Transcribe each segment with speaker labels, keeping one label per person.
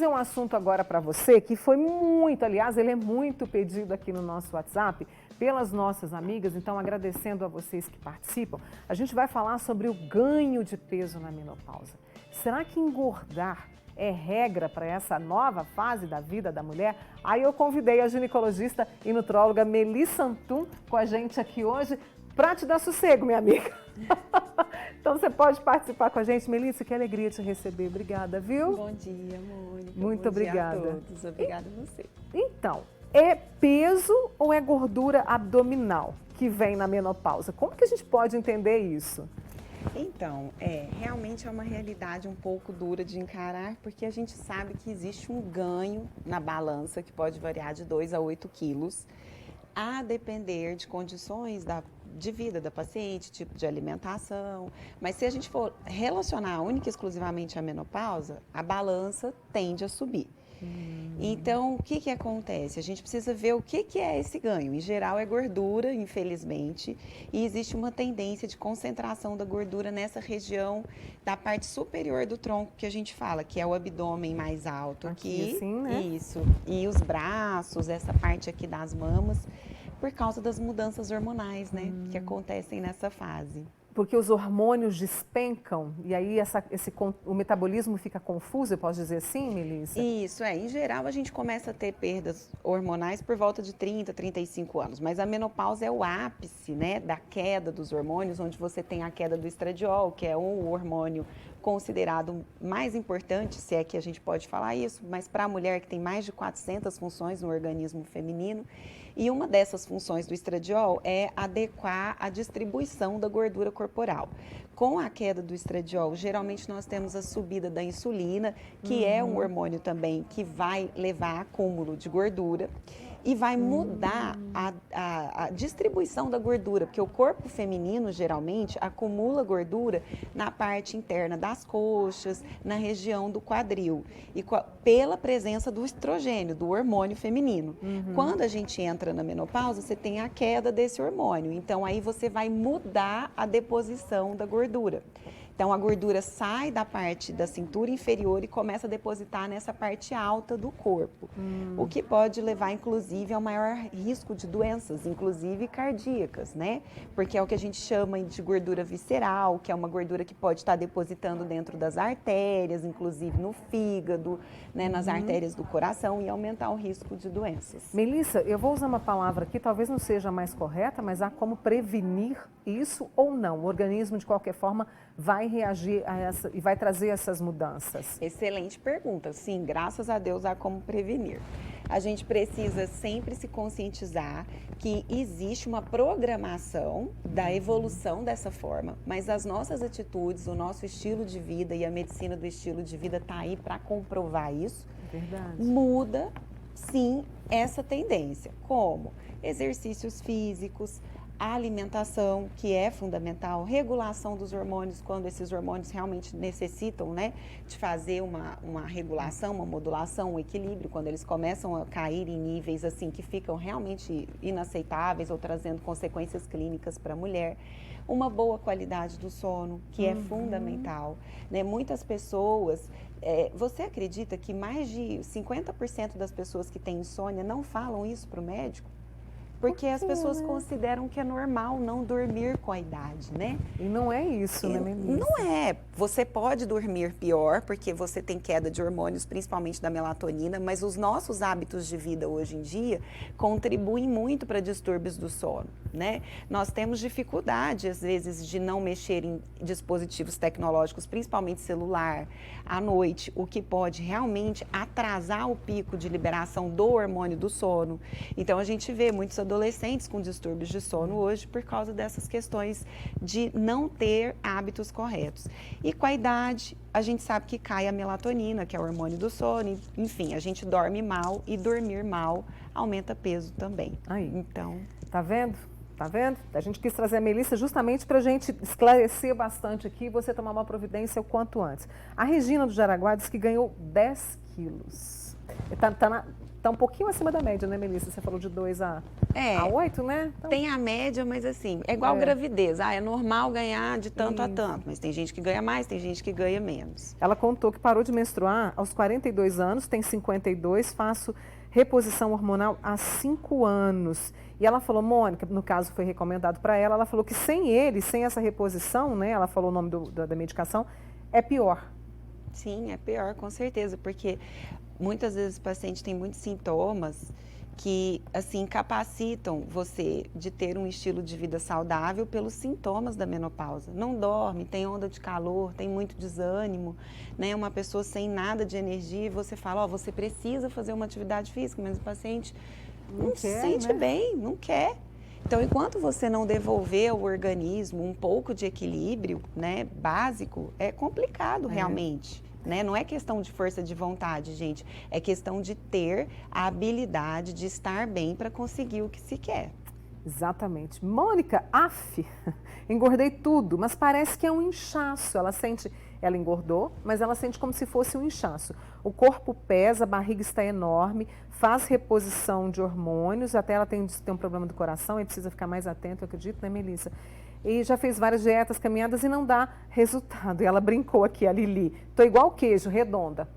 Speaker 1: Um assunto agora para você que foi muito, aliás, ele é muito pedido aqui no nosso WhatsApp pelas nossas amigas, então agradecendo a vocês que participam. A gente vai falar sobre o ganho de peso na menopausa. Será que engordar é regra para essa nova fase da vida da mulher? Aí eu convidei a ginecologista e nutróloga Melissa Antum com a gente aqui hoje para te dar sossego, minha amiga. Então você pode participar com a gente. Melissa, que alegria te receber. Obrigada, viu?
Speaker 2: Bom dia, Mônica.
Speaker 1: Muito obrigada.
Speaker 2: Bom dia a todos. Obrigada a você.
Speaker 1: Então, é peso ou é gordura abdominal que vem na menopausa? Como que a gente pode entender isso?
Speaker 2: Então, realmente é uma realidade um pouco dura de encarar, porque a gente sabe que existe um ganho na balança que pode variar de 2 a 8 quilos, a depender de condições de vida da paciente, tipo de alimentação. Mas se a gente for relacionar única e exclusivamente à menopausa, a balança tende a subir. Então, o que acontece? A gente precisa ver o que é esse ganho. Em geral, é gordura, infelizmente, e existe uma tendência de concentração da gordura nessa região da parte superior do tronco que a gente fala, que é o abdômen mais alto aqui.
Speaker 1: Assim, né?
Speaker 2: Isso. E os braços, essa parte aqui das mamas, por causa das mudanças hormonais, que acontecem nessa fase.
Speaker 1: Porque os hormônios despencam e aí o metabolismo fica confuso, eu posso dizer assim, Melissa?
Speaker 2: Isso, em geral a gente começa a ter perdas hormonais por volta de 30, 35 anos, mas a menopausa é o ápice, né, da queda dos hormônios, onde você tem a queda do estradiol, que é um hormônio considerado mais importante, se é que a gente pode falar isso, mas para a mulher que tem mais de 400 funções no organismo feminino, e uma dessas funções do estradiol é adequar a distribuição da gordura corporal. Com a queda do estradiol, geralmente nós temos a subida da insulina, que é um hormônio também que vai levar a acúmulo de gordura e vai mudar a distribuição da gordura, porque o corpo feminino geralmente acumula gordura na parte interna das coxas, na região do quadril, e pela presença do estrogênio, do hormônio feminino. Quando a gente entra na menopausa, você tem a queda desse hormônio, então aí você vai mudar a deposição da gordura. Então, a gordura sai da parte da cintura inferior e começa a depositar nessa parte alta do corpo, o que pode levar, inclusive, ao maior risco de doenças, inclusive cardíacas, né? Porque é o que a gente chama de gordura visceral, que é uma gordura que pode estar depositando dentro das artérias, inclusive no fígado, né, nas artérias do coração, e aumentar o risco de doenças.
Speaker 1: Melissa, eu vou usar uma palavra aqui, talvez não seja mais correta, mas há como prevenir isso ou não? O organismo, de qualquer forma, vai reagir a essa e vai trazer essas mudanças?
Speaker 2: Excelente pergunta. Sim, graças a Deus há como prevenir. A gente precisa sempre se conscientizar que existe uma programação da evolução dessa forma, mas as nossas atitudes, o nosso estilo de vida e a medicina do estilo de vida está aí para comprovar isso.
Speaker 1: Verdade.
Speaker 2: Muda, sim, essa tendência. Como? Exercícios físicos, a alimentação, que é fundamental, regulação dos hormônios, quando esses hormônios realmente necessitam, né, de fazer uma regulação, uma modulação, um equilíbrio, quando eles começam a cair em níveis assim que ficam realmente inaceitáveis ou trazendo consequências clínicas para a mulher. Uma boa qualidade do sono, que é fundamental, né? Muitas pessoas, você acredita que mais de 50% das pessoas que têm insônia não falam isso para o médico? Porque as pessoas consideram que é normal não dormir com a idade, né?
Speaker 1: E não é isso, né, Melissa?
Speaker 2: Não é. Você pode dormir pior, porque você tem queda de hormônios, principalmente da melatonina, mas os nossos hábitos de vida hoje em dia contribuem muito para distúrbios do sono, né? Nós temos dificuldade, às vezes, de não mexer em dispositivos tecnológicos, principalmente celular, à noite, o que pode realmente atrasar o pico de liberação do hormônio do sono. Então, a gente vê muitos adolescentes com distúrbios de sono hoje por causa dessas questões de não ter hábitos corretos. E com a idade, a gente sabe que cai a melatonina, que é o hormônio do sono, enfim, a gente dorme mal e dormir mal aumenta peso também.
Speaker 1: Aí.
Speaker 2: Então,
Speaker 1: tá vendo? Tá vendo? A gente quis trazer a Melissa justamente para a gente esclarecer bastante aqui e você tomar uma providência o quanto antes. A Regina do Jaraguá disse que ganhou 10 quilos. está um pouquinho acima da média, né, Melissa? Você falou de 2 a 8, né? Então...
Speaker 2: Tem a média, mas assim, é igual gravidez. É normal ganhar de tanto a tanto, mas tem gente que ganha mais, tem gente que ganha menos.
Speaker 1: Ela contou que parou de menstruar aos 42 anos, tem 52, faço reposição hormonal há 5 anos. E ela falou, Mônica, no caso foi recomendado para ela, ela falou que sem ele, sem essa reposição, né, ela falou o nome da medicação, é pior.
Speaker 2: Sim, é pior, com certeza, porque muitas vezes o paciente tem muitos sintomas que, assim, incapacitam você de ter um estilo de vida saudável pelos sintomas da menopausa. Não dorme, tem onda de calor, tem muito desânimo, né? Uma pessoa sem nada de energia e você fala, você precisa fazer uma atividade física, mas o paciente não se sente bem, não quer. Então, enquanto você não devolver ao organismo um pouco de equilíbrio, né, básico, é complicado realmente. Né? Não é questão de força de vontade, gente. É questão de ter a habilidade de estar bem para conseguir o que se quer.
Speaker 1: Exatamente. Mônica, engordei tudo, mas parece que é um inchaço. Ela engordou, mas ela sente como se fosse um inchaço. O corpo pesa, a barriga está enorme, faz reposição de hormônios, até ela tem um problema do coração e precisa ficar mais atenta, eu acredito, né, Melissa? E já fez várias dietas, caminhadas e não dá resultado. E ela brincou aqui, a Lili. Tô igual queijo, redonda.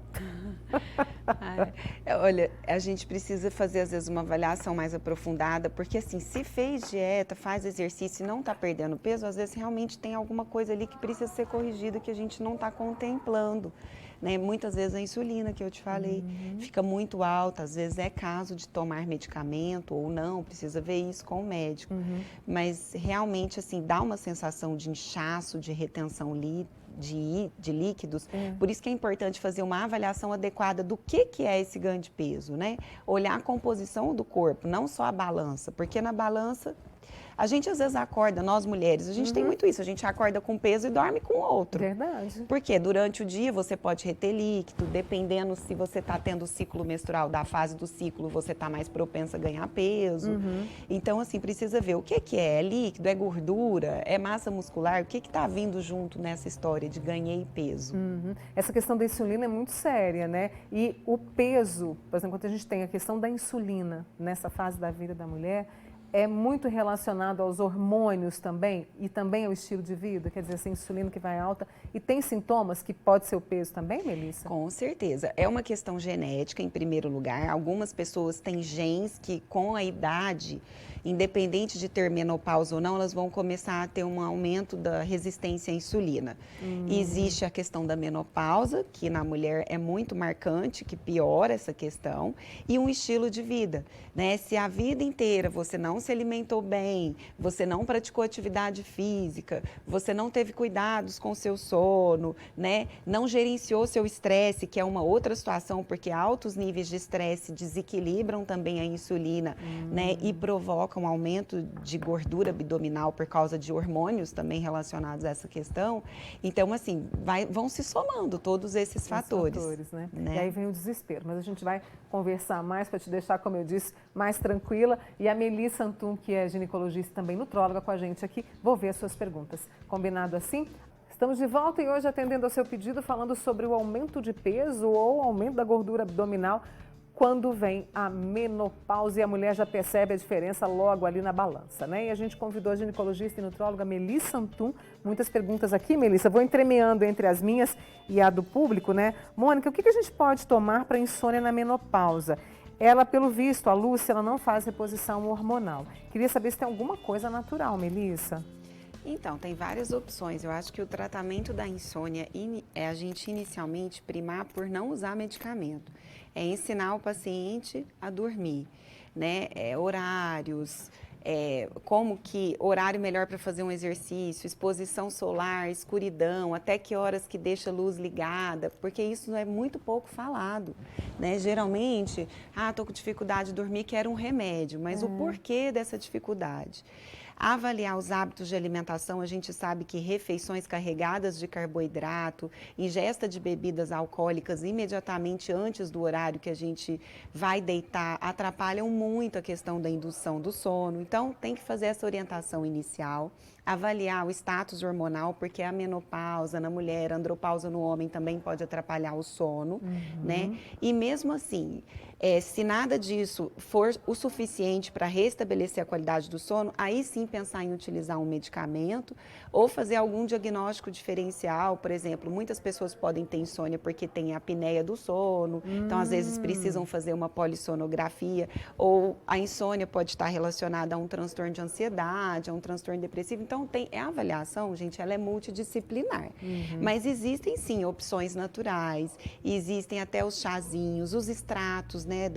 Speaker 2: Olha, a gente precisa fazer às vezes uma avaliação mais aprofundada, porque assim, se fez dieta, faz exercício e não está perdendo peso, às vezes realmente tem alguma coisa ali que precisa ser corrigida que a gente não está contemplando. Né? Muitas vezes a insulina que eu te falei fica muito alta, às vezes é caso de tomar medicamento ou não, precisa ver isso com o médico. Mas realmente assim, dá uma sensação de inchaço, de retenção de líquidos, por isso que é importante fazer uma avaliação adequada do que é esse ganho de peso, né? Olhar a composição do corpo, não só a balança, porque na balança a gente às vezes acorda, nós mulheres, a gente tem muito isso, a gente acorda com peso e dorme com outro.
Speaker 1: Verdade.
Speaker 2: Porque durante o dia você pode reter líquido, dependendo se você está tendo o ciclo menstrual, da fase do ciclo, você está mais propensa a ganhar peso. Então, assim, precisa ver o que é? É líquido, é gordura, é massa muscular? O que está vindo junto nessa história de ganhei peso?
Speaker 1: Essa questão da insulina é muito séria, né? E o peso, por exemplo, quando a gente tem a questão da insulina nessa fase da vida da mulher, é muito relacionado aos hormônios também e também ao estilo de vida? Quer dizer, essa insulina que vai alta e tem sintomas que pode ser o peso também, Melissa?
Speaker 2: Com certeza. É uma questão genética, em primeiro lugar. Algumas pessoas têm genes que, com a idade, independente de ter menopausa ou não, elas vão começar a ter um aumento da resistência à insulina. Existe a questão da menopausa, que na mulher é muito marcante, que piora essa questão, e um estilo de vida, né? Se a vida inteira você não se alimentou bem, você não praticou atividade física, você não teve cuidados com o seu sono, né? Não gerenciou seu estresse, que é uma outra situação, porque altos níveis de estresse desequilibram também a insulina, né? E provocam um aumento de gordura abdominal por causa de hormônios também relacionados a essa questão. Então, assim, vão se somando todos esses fatores.
Speaker 1: Né? E aí vem o desespero, mas a gente vai conversar mais para te deixar, como eu disse, mais tranquila. E a Melissa Antum, que é ginecologista e também nutróloga com a gente aqui, vou ver as suas perguntas. Combinado assim? Estamos de volta e hoje atendendo ao seu pedido, falando sobre o aumento de peso ou aumento da gordura abdominal quando vem a menopausa e a mulher já percebe a diferença logo ali na balança, né? E a gente convidou a ginecologista e nutróloga Melissa Antum. Muitas perguntas aqui, Melissa. Vou entremeando entre as minhas e a do público, né? Mônica, o que a gente pode tomar para insônia na menopausa? Ela, pelo visto, a Lúcia, ela não faz reposição hormonal. Queria saber se tem alguma coisa natural, Melissa.
Speaker 2: Então, tem várias opções. Eu acho que o tratamento da insônia é a gente inicialmente primar por não usar medicamento. É ensinar o paciente a dormir, né? Horários, como que horário melhor para fazer um exercício, exposição solar, escuridão, até que horas que deixa a luz ligada, porque isso é muito pouco falado, né? Geralmente, tô com dificuldade de dormir, quero um remédio, mas o porquê dessa dificuldade? Avaliar os hábitos de alimentação, a gente sabe que refeições carregadas de carboidrato, ingesta de bebidas alcoólicas imediatamente antes do horário que a gente vai deitar, atrapalham muito a questão da indução do sono. Então, tem que fazer essa orientação inicial. Avaliar o status hormonal, porque a menopausa na mulher, a andropausa no homem também pode atrapalhar o sono, né? E mesmo assim, se nada disso for o suficiente para restabelecer a qualidade do sono, aí sim pensar em utilizar um medicamento ou fazer algum diagnóstico diferencial. Por exemplo, muitas pessoas podem ter insônia porque tem a apneia do sono, então às vezes precisam fazer uma polissonografia, ou a insônia pode estar relacionada a um transtorno de ansiedade, a um transtorno depressivo. Então, a avaliação, gente, ela é multidisciplinar. Mas existem, sim, opções naturais, existem até os chazinhos, os extratos, né,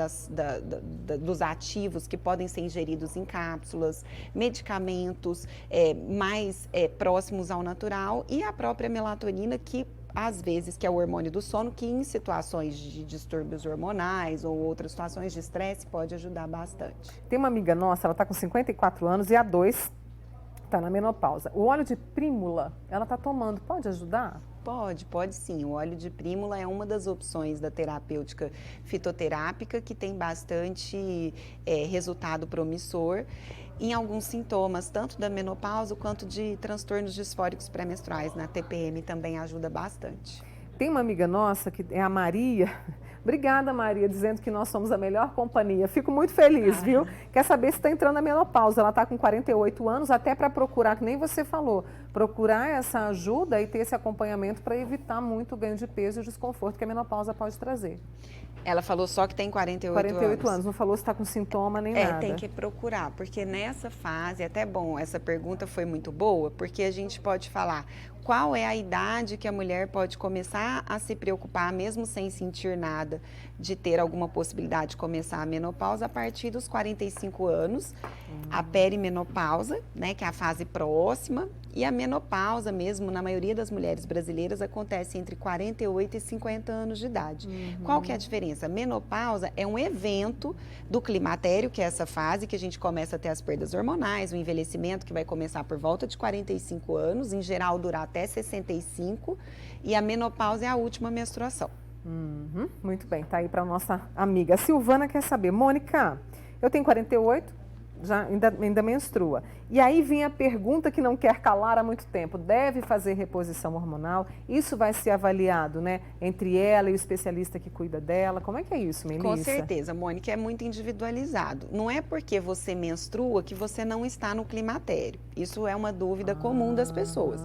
Speaker 2: dos ativos que podem ser ingeridos em cápsulas, medicamentos mais próximos ao natural e a própria melatonina, que às vezes, que é o hormônio do sono, que em situações de distúrbios hormonais ou outras situações de estresse pode ajudar bastante.
Speaker 1: Tem uma amiga nossa, ela está com 54 anos e a 2 está na menopausa. O óleo de prímula, ela está tomando, pode ajudar?
Speaker 2: Pode sim. O óleo de prímula é uma das opções da terapêutica fitoterápica que tem bastante resultado promissor em alguns sintomas, tanto da menopausa quanto de transtornos disfóricos pré-menstruais. Na TPM também ajuda bastante.
Speaker 1: Tem uma amiga nossa, que é a Maria. Obrigada, Maria, dizendo que nós somos a melhor companhia. Fico muito feliz, viu? Quer saber se está entrando na menopausa. Ela está com 48 anos, até para procurar, que nem você falou, procurar essa ajuda e ter esse acompanhamento para evitar muito o ganho de peso e o desconforto que a menopausa pode trazer.
Speaker 2: Ela falou só que tem 48
Speaker 1: anos, não falou se está com sintoma nem nada.
Speaker 2: Tem que procurar, porque nessa fase, até bom, essa pergunta foi muito boa, porque a gente pode falar qual é a idade que a mulher pode começar a se preocupar, mesmo sem sentir nada, de ter alguma possibilidade de começar a menopausa a partir dos 45 anos, a perimenopausa, né, que é a fase próxima, e a menopausa mesmo, na maioria das mulheres brasileiras, acontece entre 48 e 50 anos de idade. Qual que é a diferença? A menopausa é um evento do climatério, que é essa fase que a gente começa a ter as perdas hormonais, o envelhecimento que vai começar por volta de 45 anos, em geral durar até 65, e a menopausa é a última menstruação.
Speaker 1: Muito bem, tá aí para nossa amiga. A Silvana quer saber, Mônica, eu tenho 48, ainda menstrua. E aí vem a pergunta que não quer calar há muito tempo. Deve fazer reposição hormonal? Isso vai ser avaliado, né? Entre ela e o especialista que cuida dela. Como é que é isso, Melissa?
Speaker 2: Com certeza, Mônica, é muito individualizado. Não é porque você menstrua que você não está no climatério. Isso é uma dúvida comum das pessoas.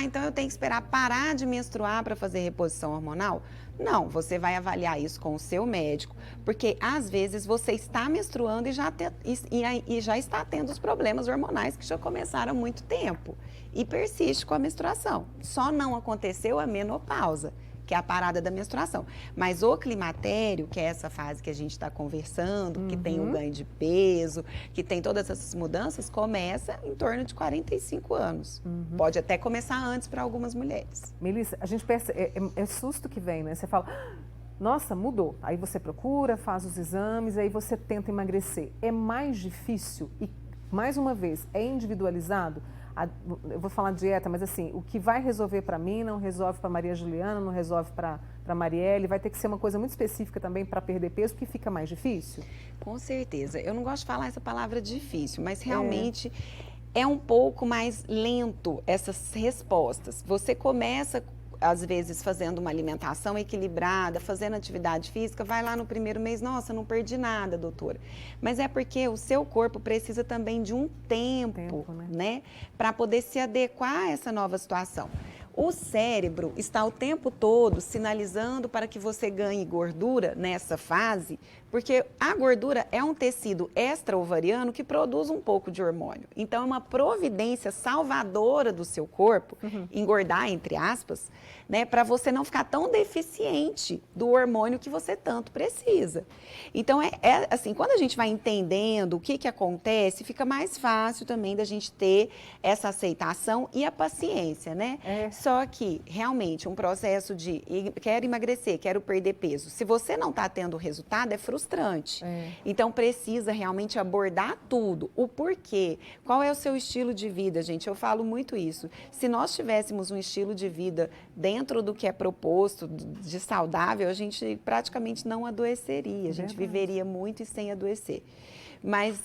Speaker 2: Então eu tenho que esperar parar de menstruar para fazer reposição hormonal? Não, você vai avaliar isso com o seu médico, porque às vezes você está menstruando e já está tendo os problemas hormonais que já começaram há muito tempo e persiste com a menstruação. Só não aconteceu a menopausa, que é a parada da menstruação. Mas o climatério, que é essa fase que a gente está conversando, que tem o ganho de peso, que tem todas essas mudanças, começa em torno de 45 anos. Pode até começar antes para algumas mulheres.
Speaker 1: Melissa, a gente percebe, é susto que vem, né? Você fala, nossa, mudou. Aí você procura, faz os exames, aí você tenta emagrecer. É mais difícil e, mais uma vez, é individualizado? Eu vou falar dieta, mas assim, o que vai resolver para mim não resolve para Maria Juliana, não resolve para Marielle, vai ter que ser uma coisa muito específica também para perder peso, porque fica mais difícil?
Speaker 2: Com certeza. Eu não gosto de falar essa palavra difícil, mas realmente é um pouco mais lento essas respostas. Você começa às vezes fazendo uma alimentação equilibrada, fazendo atividade física, vai lá no primeiro mês, nossa, não perdi nada, doutora. Mas é porque o seu corpo precisa também de um tempo, né, para poder se adequar a essa nova situação. O cérebro está o tempo todo sinalizando para que você ganhe gordura nessa fase, porque a gordura é um tecido extra-ovariano que produz um pouco de hormônio. Então, é uma providência salvadora do seu corpo, engordar, entre aspas, né? Para você não ficar tão deficiente do hormônio que você tanto precisa. Então, assim, quando a gente vai entendendo o que acontece, fica mais fácil também da gente ter essa aceitação e a paciência, né? Só que, realmente, um processo de quero emagrecer, quero perder peso, se você não está tendo resultado, é frustrante. Então, precisa realmente abordar tudo. O porquê, qual é o seu estilo de vida, gente? Eu falo muito isso. Se nós tivéssemos um estilo de vida dentro do que é proposto, de saudável, a gente praticamente não adoeceria. A gente viveria muito e sem adoecer. Mas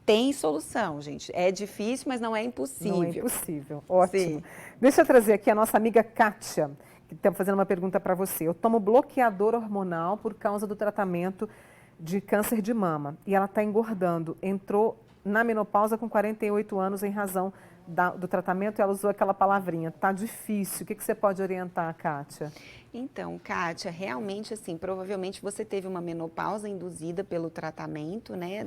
Speaker 2: tem solução, gente. É difícil, mas não é impossível.
Speaker 1: Não é impossível. Ótimo.
Speaker 2: Sim.
Speaker 1: Deixa eu trazer aqui a nossa amiga Kátia, que está fazendo uma pergunta para você. Eu tomo bloqueador hormonal por causa do tratamento de câncer de mama e ela está engordando. Entrou na menopausa com 48 anos em razão do tratamento e ela usou aquela palavrinha. Tá difícil. O que você pode orientar, Kátia?
Speaker 2: Então, Kátia, realmente, assim, provavelmente você teve uma menopausa induzida pelo tratamento, né,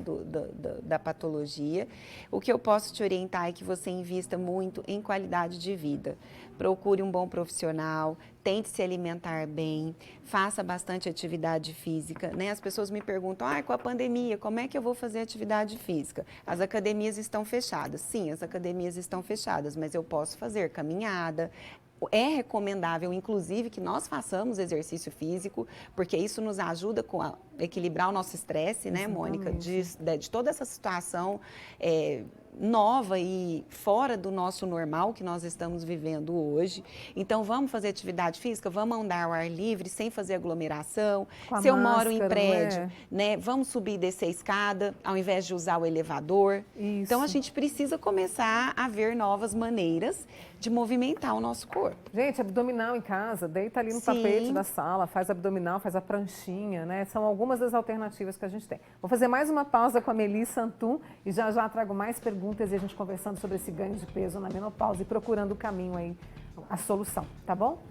Speaker 2: da patologia. O que eu posso te orientar é que você invista muito em qualidade de vida. Procure um bom profissional, tente se alimentar bem, faça bastante atividade física, né? As pessoas me perguntam, com a pandemia, como é que eu vou fazer atividade física? As academias estão fechadas. Sim, as academias estão fechadas, mas eu posso fazer caminhada. É recomendável, inclusive, que nós façamos exercício físico, porque isso nos ajuda a equilibrar o nosso estresse, né, Mônica? De toda essa situação nova e fora do nosso normal que nós estamos vivendo hoje. Então, vamos fazer atividade física, vamos andar ao ar livre, sem fazer aglomeração. Se eu moro em prédio, né, vamos subir e descer a escada, ao invés de usar o elevador.
Speaker 1: Isso.
Speaker 2: Então, a gente precisa começar a ver novas maneiras de movimentar o nosso corpo.
Speaker 1: Gente, abdominal em casa, deita ali no tapete da sala, faz abdominal, faz a pranchinha, né? São algumas das alternativas que a gente tem. Vou fazer mais uma pausa com a Melissa Antum e já trago mais perguntas e a gente conversando sobre esse ganho de peso na menopausa e procurando o caminho aí, a solução, tá bom?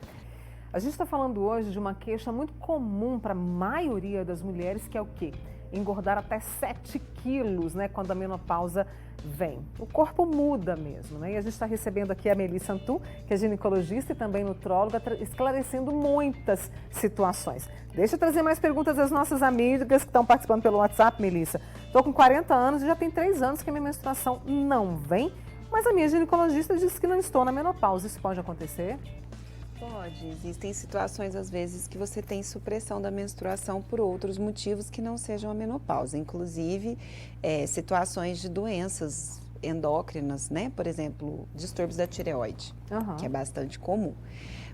Speaker 1: A gente está falando hoje de uma queixa muito comum para a maioria das mulheres, que é o quê? Engordar até 7 quilos, né, quando a menopausa vem. O corpo muda mesmo, né? E a gente está recebendo aqui a Melissa Antum, que é ginecologista e também nutróloga, esclarecendo muitas situações. Deixa eu trazer mais perguntas das nossas amigas que estão participando pelo WhatsApp, Melissa. Estou com 40 anos e já tem 3 anos que a minha menstruação não vem, mas a minha ginecologista disse que não estou na menopausa. Isso pode acontecer?
Speaker 2: Pode. Existem situações, às vezes, que você tem supressão da menstruação por outros motivos que não sejam a menopausa. Inclusive, situações de doenças endócrinas, né? Por exemplo, distúrbios da tireoide, que é bastante comum.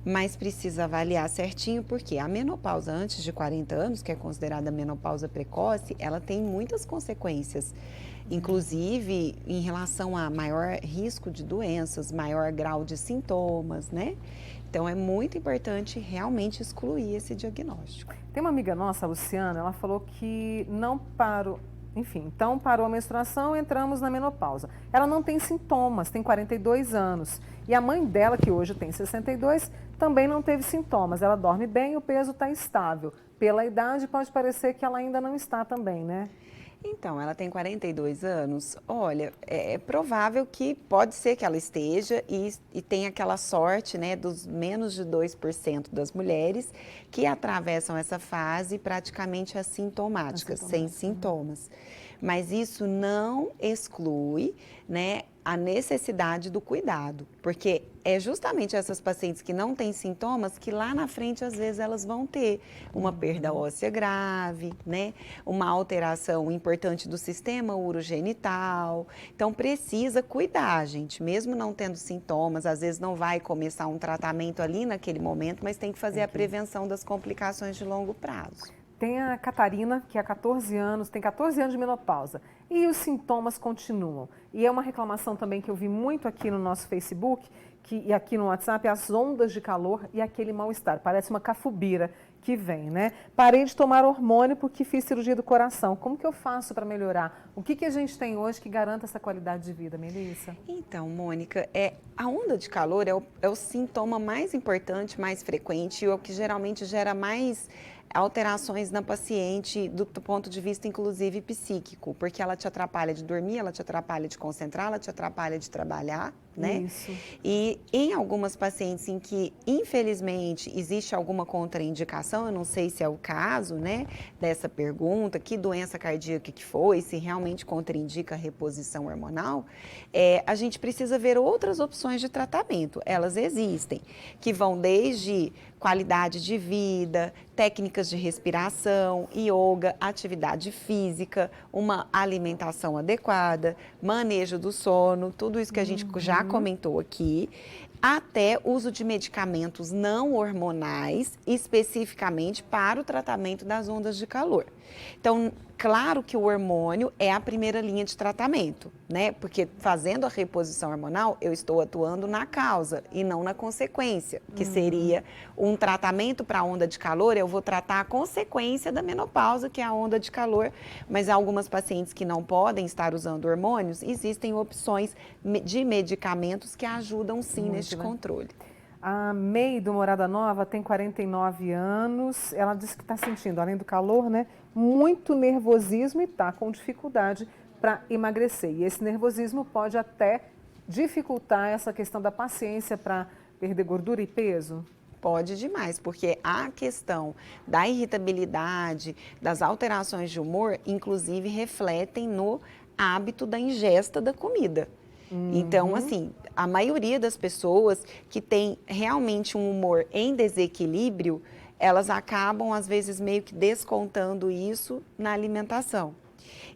Speaker 2: Mas precisa avaliar certinho, porque a menopausa antes de 40 anos, que é considerada menopausa precoce, ela tem muitas consequências. Inclusive, em relação a maior risco de doenças, maior grau de sintomas, né? Então, é muito importante realmente excluir esse diagnóstico.
Speaker 1: Tem uma amiga nossa, a Luciana, ela falou que não parou, enfim, então parou a menstruação, entramos na menopausa. Ela não tem sintomas, tem 42 anos. E a mãe dela, que hoje tem 62, também não teve sintomas. Ela dorme bem, o peso está estável. Pela idade, pode parecer que ela ainda não está também, né?
Speaker 2: Então, ela tem 42 anos, olha, é provável que pode ser que ela esteja e tenha aquela sorte, né, dos menos de 2% das mulheres que atravessam essa fase praticamente assintomáticas, sem sintomas. Mas isso não exclui, né, a necessidade do cuidado, porque é justamente essas pacientes que não têm sintomas que lá na frente, às vezes, elas vão ter uma perda óssea grave, né? Uma alteração importante do sistema urogenital. Então, precisa cuidar, gente, mesmo não tendo sintomas, às vezes não vai começar um tratamento ali naquele momento, mas tem que fazer a prevenção das complicações de longo prazo.
Speaker 1: Tem a Catarina, que há 14 anos, tem 14 anos de menopausa e os sintomas continuam. E é uma reclamação também que eu vi muito aqui no nosso Facebook e aqui no WhatsApp, as ondas de calor e aquele mal-estar. Parece uma cafubira que vem, né? Parei de tomar hormônio porque fiz cirurgia do coração. Como que eu faço para melhorar? O que a gente tem hoje que garanta essa qualidade de vida, Melissa?
Speaker 2: Então, Mônica, a onda de calor é o sintoma mais importante, mais frequente e o que geralmente gera mais alterações na paciente do ponto de vista, inclusive, psíquico, porque ela te atrapalha de dormir, ela te atrapalha de concentrar, ela te atrapalha de trabalhar, né?
Speaker 1: Isso.
Speaker 2: E em algumas pacientes em que, infelizmente, existe alguma contraindicação, eu não sei se é o caso, né, dessa pergunta, que doença cardíaca que foi, se realmente contraindica a reposição hormonal, a gente precisa ver outras opções de tratamento. Elas existem, que vão desde qualidade de vida, técnicas de respiração, yoga, atividade física, uma alimentação adequada, manejo do sono, tudo isso que a gente já comentou aqui, até uso de medicamentos não hormonais, especificamente para o tratamento das ondas de calor. Então, claro que o hormônio é a primeira linha de tratamento, né? Porque fazendo a reposição hormonal, eu estou atuando na causa e não na consequência, que seria um tratamento para a onda de calor, eu vou tratar a consequência da menopausa, que é a onda de calor, mas algumas pacientes que não podem estar usando hormônios, existem opções de medicamentos que ajudam sim neste controle.
Speaker 1: A May do Morada Nova tem 49 anos, ela disse que está sentindo, além do calor, né, muito nervosismo e está com dificuldade para emagrecer. E esse nervosismo pode até dificultar essa questão da paciência para perder gordura e peso?
Speaker 2: Pode demais, porque a questão da irritabilidade, das alterações de humor, inclusive refletem no hábito da ingesta da comida. Então, assim, a maioria das pessoas que tem realmente um humor em desequilíbrio, elas acabam, às vezes, meio que descontando isso na alimentação.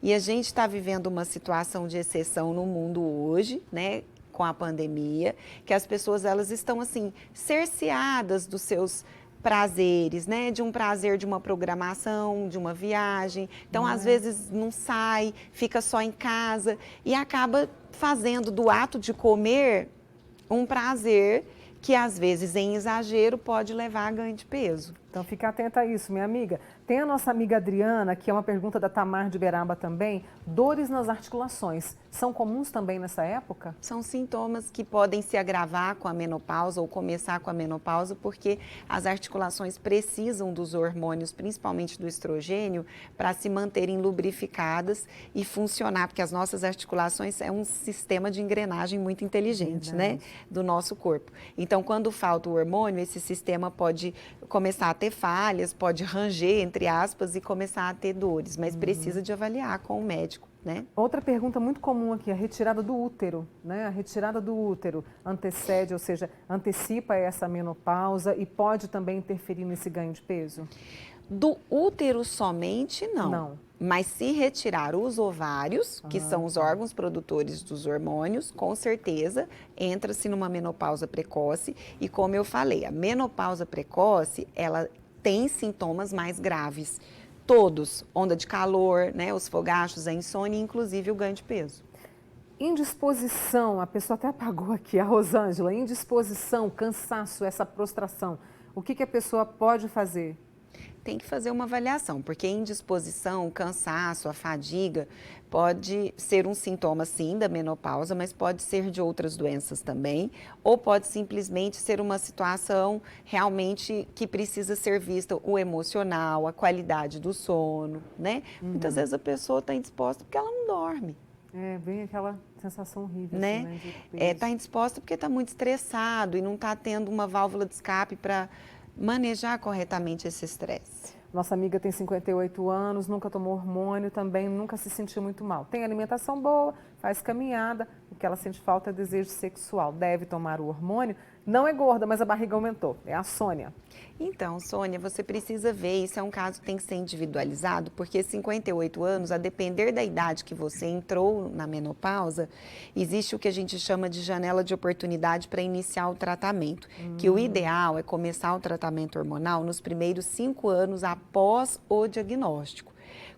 Speaker 2: E a gente está vivendo uma situação de exceção no mundo hoje, né, com a pandemia, que as pessoas, elas estão, assim, cerceadas dos seus prazeres, né, de um prazer de uma programação, de uma viagem. Então, às vezes, não sai, fica só em casa e acaba fazendo do ato de comer um prazer que, às vezes, em exagero, pode levar a ganho de peso.
Speaker 1: Então, fica atenta a isso, minha amiga. Tem a nossa amiga Adriana, que é uma pergunta da Tamar de Beraba também. Dores nas articulações, são comuns também nessa época?
Speaker 2: São sintomas que podem se agravar com a menopausa ou começar com a menopausa, porque as articulações precisam dos hormônios, principalmente do estrogênio, para se manterem lubrificadas e funcionar, porque as nossas articulações é um sistema de engrenagem muito inteligente, né, do nosso corpo. Então, quando falta o hormônio, esse sistema pode começar a ter falhas, pode ranger, entre aspas, e começar a ter dores, mas precisa de avaliar com o médico, né?
Speaker 1: Outra pergunta muito comum aqui, a retirada do útero, né? A retirada do útero antecede, ou seja, antecipa essa menopausa e pode também interferir nesse ganho de peso?
Speaker 2: Do útero somente, não.
Speaker 1: Não.
Speaker 2: Mas se retirar os ovários, que são os órgãos produtores dos hormônios, com certeza entra-se numa menopausa precoce. E como eu falei, a menopausa precoce, ela tem sintomas mais graves. Todos, onda de calor, né, os fogachos, a insônia, inclusive o ganho de peso.
Speaker 1: Indisposição, a pessoa até apagou aqui, a Rosângela, indisposição, cansaço, essa prostração. O que a pessoa pode fazer?
Speaker 2: Tem que fazer uma avaliação, porque indisposição, o cansaço, a fadiga pode ser um sintoma sim da menopausa, mas pode ser de outras doenças também, ou pode simplesmente ser uma situação realmente que precisa ser vista o emocional, a qualidade do sono, né? Muitas vezes a pessoa está indisposta porque ela não dorme.
Speaker 1: Vem aquela sensação horrível,
Speaker 2: né?
Speaker 1: Assim, né? De peso.
Speaker 2: Está indisposta porque está muito estressado e não está tendo uma válvula de escape para manejar corretamente esse estresse.
Speaker 1: Nossa amiga tem 58 anos, nunca tomou hormônio, também nunca se sentiu muito mal. Tem alimentação boa, faz caminhada, o que ela sente falta é desejo sexual. Deve tomar o hormônio. Não é gorda, mas a barriga aumentou. É a Sônia.
Speaker 2: Então, Sônia, você precisa ver, isso é um caso que tem que ser individualizado, porque 58 anos, a depender da idade que você entrou na menopausa, existe o que a gente chama de janela de oportunidade para iniciar o tratamento. Que o ideal é começar o tratamento hormonal nos primeiros 5 anos após o diagnóstico.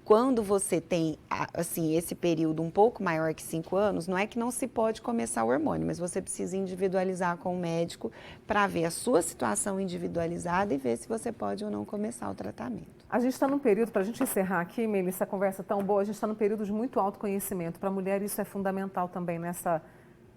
Speaker 2: Quando você tem, assim, esse período um pouco maior que 5 anos, não é que não se pode começar o hormônio, mas você precisa individualizar com o médico para ver a sua situação individualizada e ver se você pode ou não começar o tratamento.
Speaker 1: A gente está num período, para a gente encerrar aqui, Melissa, essa conversa tão boa, a gente está num período de muito autoconhecimento. Para a mulher isso é fundamental também nessa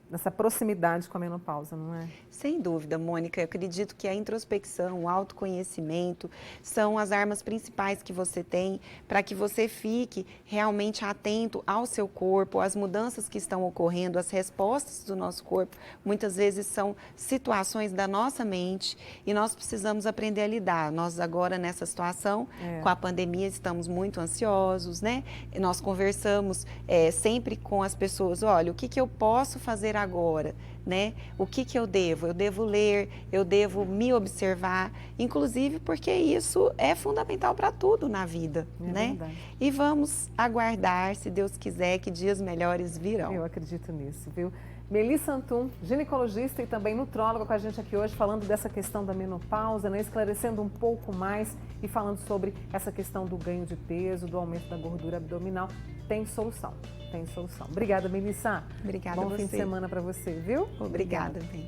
Speaker 1: nessa proximidade com a menopausa, não é?
Speaker 2: Sem dúvida, Mônica. Eu acredito que a introspecção, o autoconhecimento são as armas principais que você tem para que você fique realmente atento ao seu corpo, às mudanças que estão ocorrendo, às respostas do nosso corpo. Muitas vezes são situações da nossa mente e nós precisamos aprender a lidar. Nós agora nessa situação, com a pandemia, estamos muito ansiosos, né? Nós conversamos sempre com as pessoas, olha, o que eu posso fazer agora, né? O que eu devo? Eu devo ler, eu devo me observar, inclusive porque isso é fundamental para tudo na vida, né?
Speaker 1: Verdade.
Speaker 2: E vamos aguardar, se Deus quiser, que dias melhores virão.
Speaker 1: Eu acredito nisso, viu? Melissa Antum, ginecologista e também nutróloga com a gente aqui hoje, falando dessa questão da menopausa, né? Esclarecendo um pouco mais e falando sobre essa questão do ganho de peso, do aumento da gordura abdominal. Tem solução, tem solução. Obrigada, Melissa.
Speaker 2: Obrigada a você.
Speaker 1: Bom fim de semana para você, viu?
Speaker 2: Obrigada, bem.